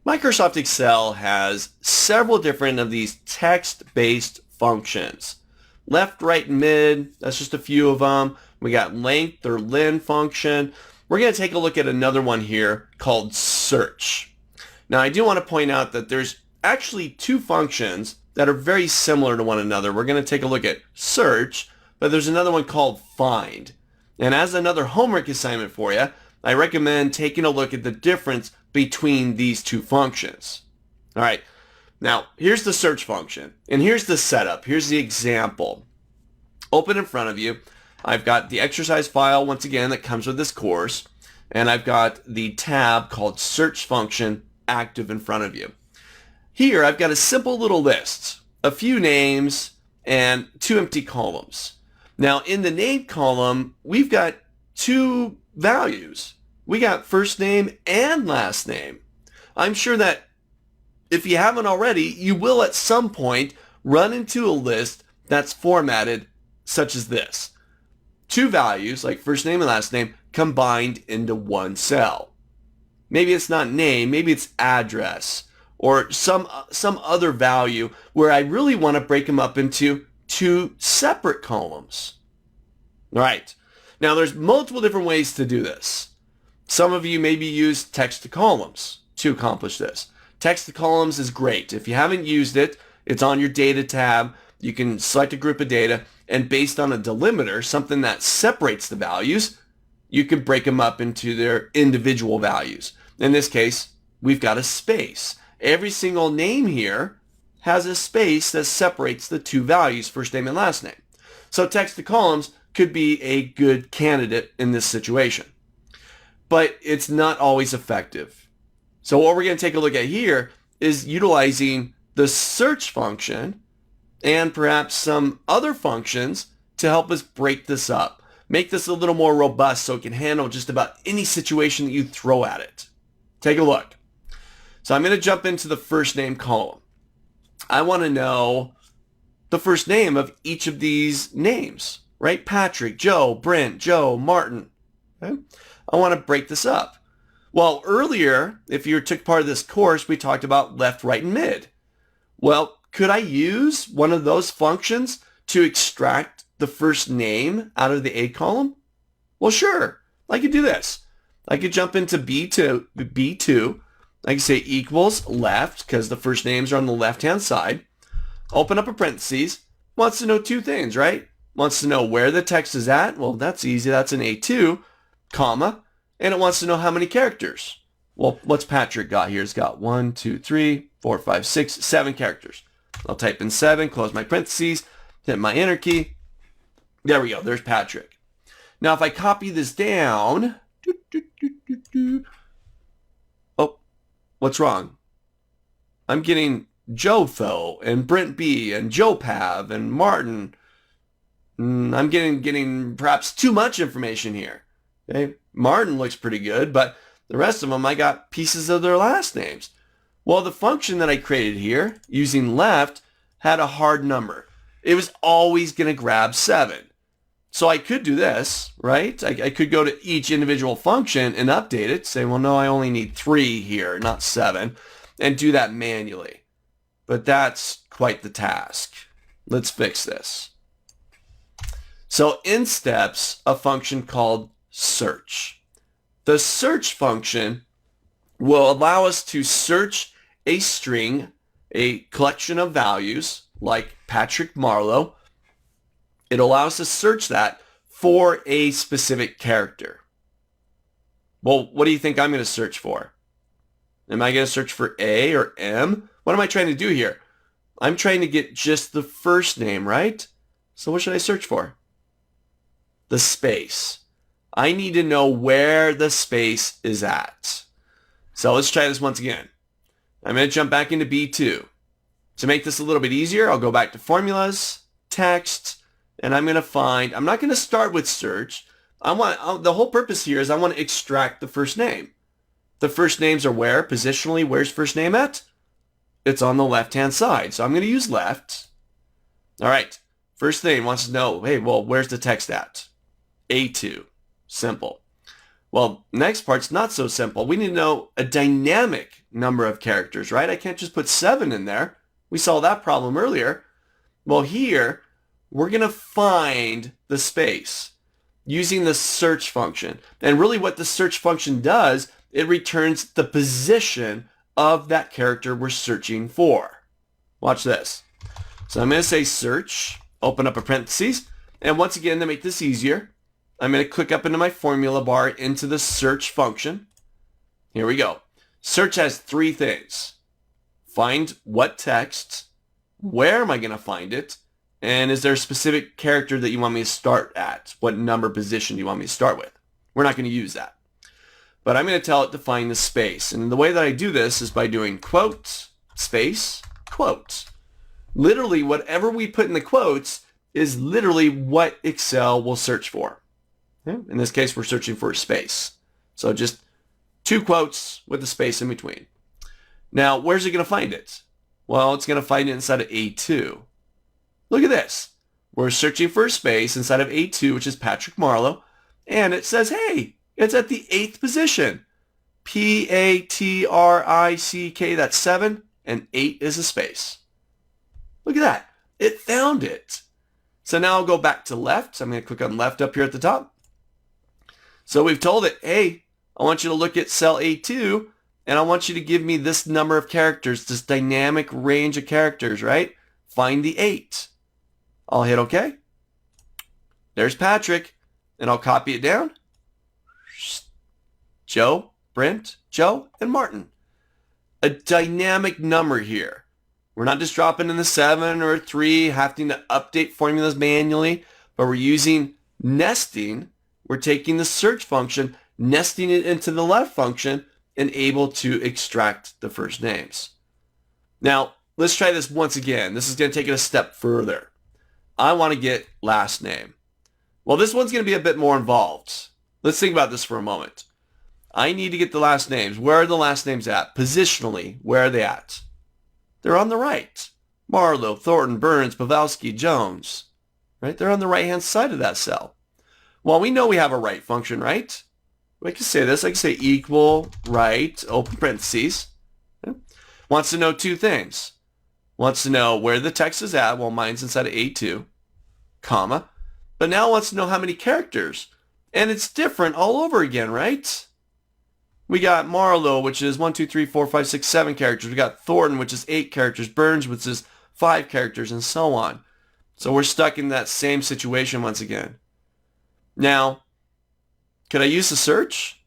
Microsoft Excel has several different of these text-based functions. Left, right, and mid, that's just a few of them. We got length or len function. We're going to take a look at another one here called search. Now I do want to point out that there's actually two functions that are very similar to one another. We're going to take a look at search, but there's another one called find. And as another homework assignment for you, I recommend taking a look at the difference between these two functions. All right, now here's the search function, and here's the setup. Here's the example. Open in front of you. I've got the exercise file, once again, that comes with this course, and I've got the tab called search function active in front of you. Here I've got a simple little list, a few names, and two empty columns. Now in the name column, we've got two values. We got first name and last name. I'm sure that if you haven't already, you will at some point run into a list that's formatted such as this. Two values, like first name and last name, combined into one cell. Maybe it's not name, maybe it's address, or some other value where I really want to break them up into two separate columns. All right. Now there's multiple different ways to do this. Some of you maybe use text to columns to accomplish this. Text to columns is great. If you haven't used it, it's on your data tab. You can select a group of data, and based on a delimiter, something that separates the values, you can break them up into their individual values. In this case, we've got a space. Every single name here has a space that separates the two values, first name and last name. So text to columns could be a good candidate in this situation. But it's not always effective. So what we're going to take a look at here is utilizing the search function and perhaps some other functions to help us break this up. Make this a little more robust so it can handle just about any situation that you throw at it. Take a look. So I'm going to jump into the first name column. I want to know the first name of each of these names, right? Patrick, Joe, Brent, Joe, Martin. Okay? I want to break this up. Well, earlier, if you took part of this course, we talked about left, right, and mid. Well, could I use one of those functions to extract the first name out of the A column? Well, sure. I could do this. I could jump into B2. I can say equals left, because the first names are on the left-hand side. Open up a parentheses. Wants to know two things, right? Wants to know where the text is at. Well, that's easy. That's an A2, comma. And it wants to know how many characters. Well, what's Patrick got here? It's got 1, 2, 3, 4, 5, 6, 7 characters. I'll type in 7, close my parentheses, hit my enter key. There we go. There's Patrick. Now, if I copy this down, oh, what's wrong? I'm getting Joe though, and Brent B, and Joe Pav, and Martin. I'm getting perhaps too much information here. Okay, Martin looks pretty good, but the rest of them, I got pieces of their last names. Well, the function that I created here, using left, had a hard number. It was always going to grab 7. So I could do this, right? I could go to each individual function and update it, say, well, no, I only need 3 here, not 7, and do that manually. But that's quite the task. Let's fix this. So in steps a function called search. The search function will allow us to search a string, a collection of values like Patrick Marlowe. It allows us to search that for a specific character. Well, what do you think I'm going to search for? Am I going to search for A or M? What am I trying to do here? I'm trying to get just the first name, right? So what should I search for? The space. I need to know where the space is at. So let's try this once again. I'm going to jump back into B2. To make this a little bit easier, I'll go back to formulas, text, and I'm going to find, I'm not going to start with search. The whole purpose here is I want to extract the first name. The first names are where? Positionally, where's first name at? It's on the left-hand side. So I'm going to use left. All right. First name wants to know, hey, well, where's the text at? A2. Simple. Well, next part's not so simple. We need to know a dynamic number of characters, right? I can't just put 7 in there. We saw that problem earlier. Well, here, we're going to find the space using the search function. And really what the search function does, it returns the position of that character we're searching for. Watch this. So I'm going to say search, open up a parentheses, and once again, to make this easier, I'm going to click up into my formula bar into the search function. Here we go. Search has 3 things. Find what text, where am I going to find it, and is there a specific character that you want me to start at? What number position do you want me to start with? We're not going to use that. But I'm going to tell it to find the space. And the way that I do this is by doing quote, space, quote. Literally, whatever we put in the quotes is literally what Excel will search for. In this case, we're searching for a space. So just 2 quotes with a space in between. Now, where's it going to find it? Well, it's going to find it inside of A2. Look at this. We're searching for a space inside of A2, which is Patrick Marleau, and it says, hey, it's at the 8th position. P-A-T-R-I-C-K, that's 7, and 8 is a space. Look at that. It found it. So now I'll go back to left. So I'm going to click on left up here at the top. So we've told it, hey, I want you to look at cell A2, and I want you to give me this number of characters, this dynamic range of characters, right? Find the 8. I'll hit OK. There's Patrick, and I'll copy it down. Joe, Brent, Joe, and Martin. A dynamic number here. We're not just dropping in the 7 or 3, having to update formulas manually, but we're using nesting. We're taking the search function, nesting it into the left function, and able to extract the first names. Now, let's try this once again. This is going to take it a step further. I want to get last name. Well, this one's going to be a bit more involved. Let's think about this for a moment. I need to get the last names. Where are the last names at? Positionally, where are they at? They're on the right. Marleau, Thornton, Burns, Pavelski, Jones. Right? They're on the right-hand side of that cell. Well, we know we have a right function, right? I can say this. I can say equal right, open parentheses. Okay. Wants to know 2 things. Wants to know where the text is at. Well, mine's inside of A2, comma. But now wants to know how many characters. And it's different all over again, right? We got Marleau, which is 1, 2, 3, 4, 5, 6, 7 characters. We got Thornton, which is 8 characters. Burns, which is 5 characters, and so on. So we're stuck in that same situation once again. Now, could I use the search?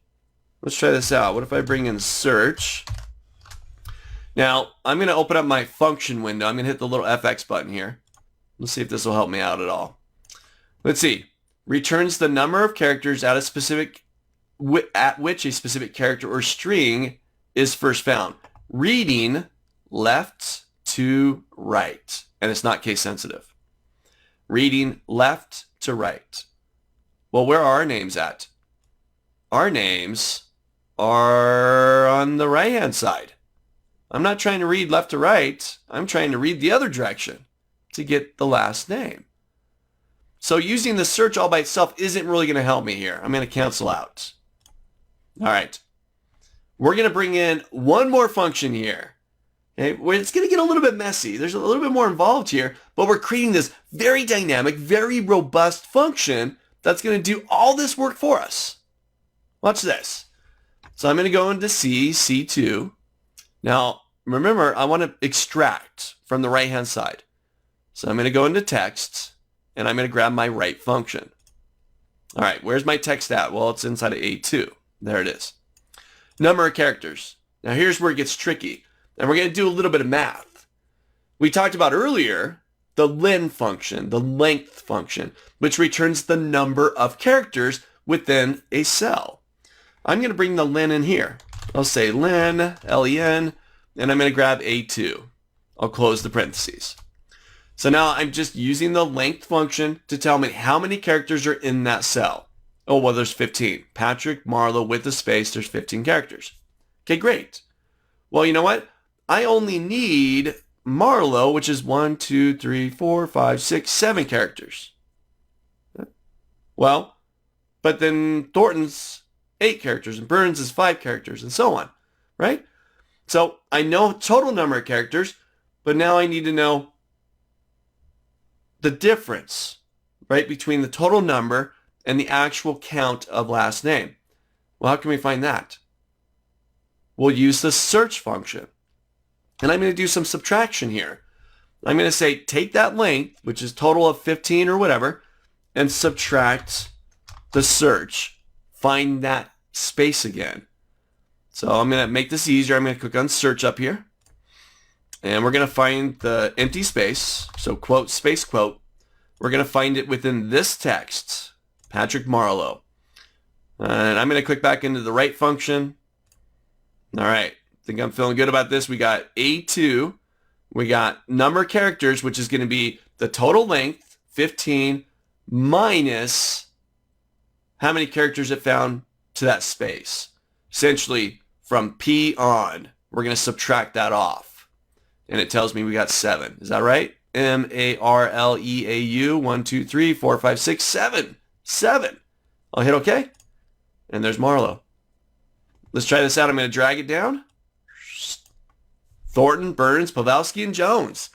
Let's try this out. What if I bring in search? Now, I'm going to open up my function window. I'm going to hit the little FX button here. Let's see if this will help me out at all. Let's see. Returns the number of characters at which a specific character or string is first found. Reading left to right. And it's not case sensitive. Reading left to right. Well, where are our names at? Our names are on the right-hand side. I'm not trying to read left to right. I'm trying to read the other direction to get the last name. So using the search all by itself isn't really going to help me here. I'm going to cancel out. All right. We're going to bring in one more function here. Okay? It's going to get a little bit messy. There's a little bit more involved here, but we're creating this very dynamic, very robust function that's going to do all this work for us. Watch this. So I'm going to go into C2. Now, remember, I want to extract from the right-hand side. So I'm going to go into text, and I'm going to grab my right function. All right, where's my text at? Well, it's inside of A2. There it is. Number of characters. Now, here's where it gets tricky, and we're going to do a little bit of math. We talked about earlier the len function, the length function, which returns the number of characters within a cell. I'm going to bring the len in here. I'll say len, L-E-N, and I'm going to grab A2. I'll close the parentheses. So now I'm just using the length function to tell me how many characters are in that cell. Oh, well, there's 15. Patrick Marleau with the space, there's 15 characters. Okay, great. Well, you know what? I only need Marleau, which is 1, 2, 3, 4, 5, 6, 7 characters. Well, but then Thornton's 8 characters and Burns is 5 characters and so on, right? So I know total number of characters, but now I need to know the difference, right, between the total number and the actual count of last name. Well, how can we find that? We'll use the search function. And I'm going to do some subtraction here. I'm going to say take that length, which is total of 15 or whatever, and subtract the search. Find that space again. So I'm going to make this easier. I'm going to click on search up here. And we're going to find the empty space. So quote, space, quote. We're going to find it within this text, Patrick Marlowe. And I'm going to click back into the right function. All right. I think I'm feeling good about this. We got A2. We got number of characters, which is going to be the total length, 15, minus how many characters it found to that space. Essentially, from P on, we're going to subtract that off. And it tells me we got 7. Is that right? MARLEAU, 1, 2, 3, 4, 5, 6, 7. 7. I'll hit OK. And there's Marlowe. Let's try this out. I'm going to drag it down. Thornton, Burns, 𝗏𝗏𝗏𝗀𝗏 and Jones.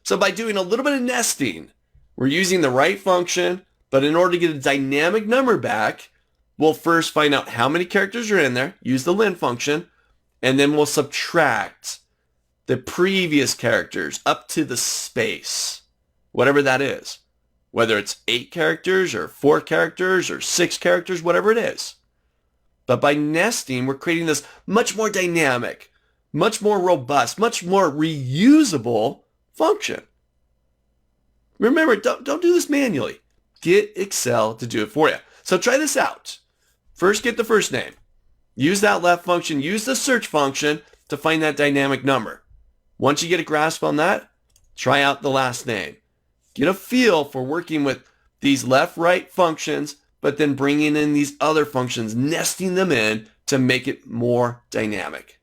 So by doing a little bit of nesting, we're using the right function, but in order to get a dynamic number back, we'll first find out how many characters are in there, use the len function, and then we'll subtract the previous characters up to the space, whatever that is. Whether it's 8 characters or 4 characters or 6 characters, whatever it is. But by nesting, we're creating this much more dynamic, much more robust, much more reusable function. Remember, don't do this manually. Get Excel to do it for you. So try this out. First, get the first name. Use that left function. Use the search function to find that dynamic number. Once you get a grasp on that, try out the last name. Get a feel for working with these left-right functions, but then bringing in these other functions, nesting them in to make it more dynamic.